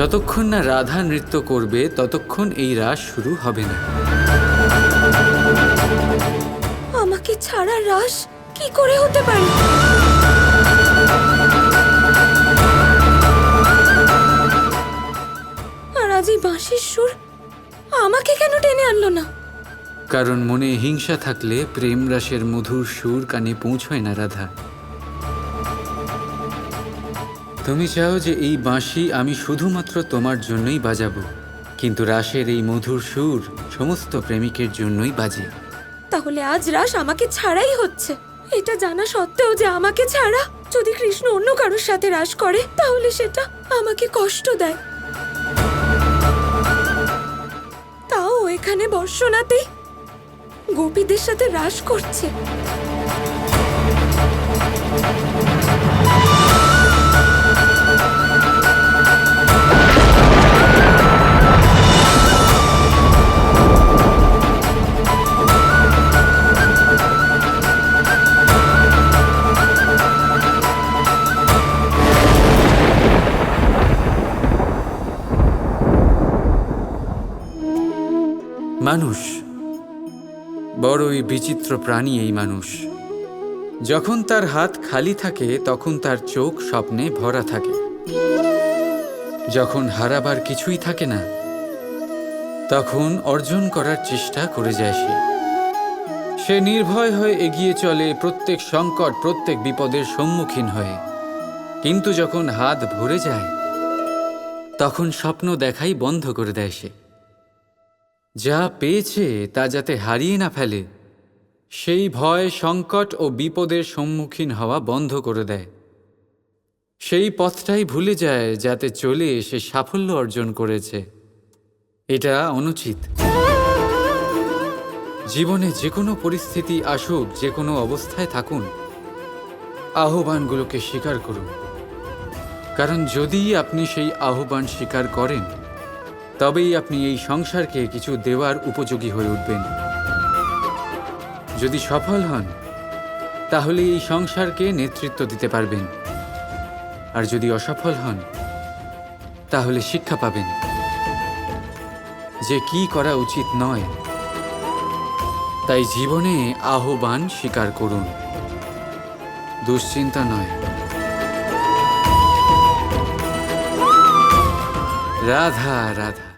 যতক্ষণ না রাধা নৃত্য করবে ততক্ষণ এই রাস শুরু হবে না। আমাকে ছাড়া রাস কি করে হতে পারে? আর আজ এই বাঁশির সুর আমাকে কেন টেনে আনলো না? কারণ মনে হিংসা থাকলে প্রেম রাসের মধুর সুর কানে পৌঁছয় না রাধা। তুমি চাও যে এই বাঁশি আমি শুধুমাত্র তোমার জন্যই বাজাবো, কিন্তু রাসের এই মধুর সুর সমস্ত প্রেমিকের জন্যই বাজে। তাহলে আজ রাস আমাকে ছাড়াই হচ্ছে, এটা জানা সত্ত্বেও যে আমাকে ছাড়া। যদি কৃষ্ণ অন্য কারোর সাথে রাস করে তাহলে সেটা আমাকে কষ্ট দেয়। তাও এখানে বর্ষনাতে গোপীদের সাথে রাস করছে। মানুষ বড়ই বিচিত্র প্রাণী। এই মানুষ যখন তার হাত খালি থাকে তখন তার চোখ স্বপ্নে ভরা থাকে। যখন হারাবার কিছুই থাকে না তখন অর্জন করার চেষ্টা করে যায় সে নির্ভয় হয়ে এগিয়ে চলে প্রত্যেক সংকট, প্রত্যেক বিপদের সম্মুখীন হয়ে। কিন্তু যখন হাত ভরে যায় তখন স্বপ্ন দেখাই বন্ধ করে দেয় সে। যা পেয়েছে তা যাতে হারিয়ে না ফেলে সেই ভয়, সংকট ও বিপদের সম্মুখীন হওয়া বন্ধ করে দেয়। সেই পথটাই ভুলে যায় যাতে চলে সে সাফল্য অর্জন করেছে। এটা অনুচিত। জীবনে যে কোনো পরিস্থিতি আসুক, যে কোনো অবস্থায় থাকুন, আহ্বানগুলোকে স্বীকার করুন। কারণ যদি আপনি সেই আহ্বান স্বীকার করেন তবেই আপনি এই সংসারকে কিছু দেওয়ার উপযোগী হয়ে উঠবেন। যদি সফল হন তাহলে এই সংসারকে নেতৃত্ব দিতে পারবেন, আর যদি অসফল হন তাহলে শিক্ষা পাবেন যে কি করা উচিত নয়। তাই জীবনে আহ্বান স্বীকার করুন, দুশ্চিন্তা নয়। রাধা রাধা।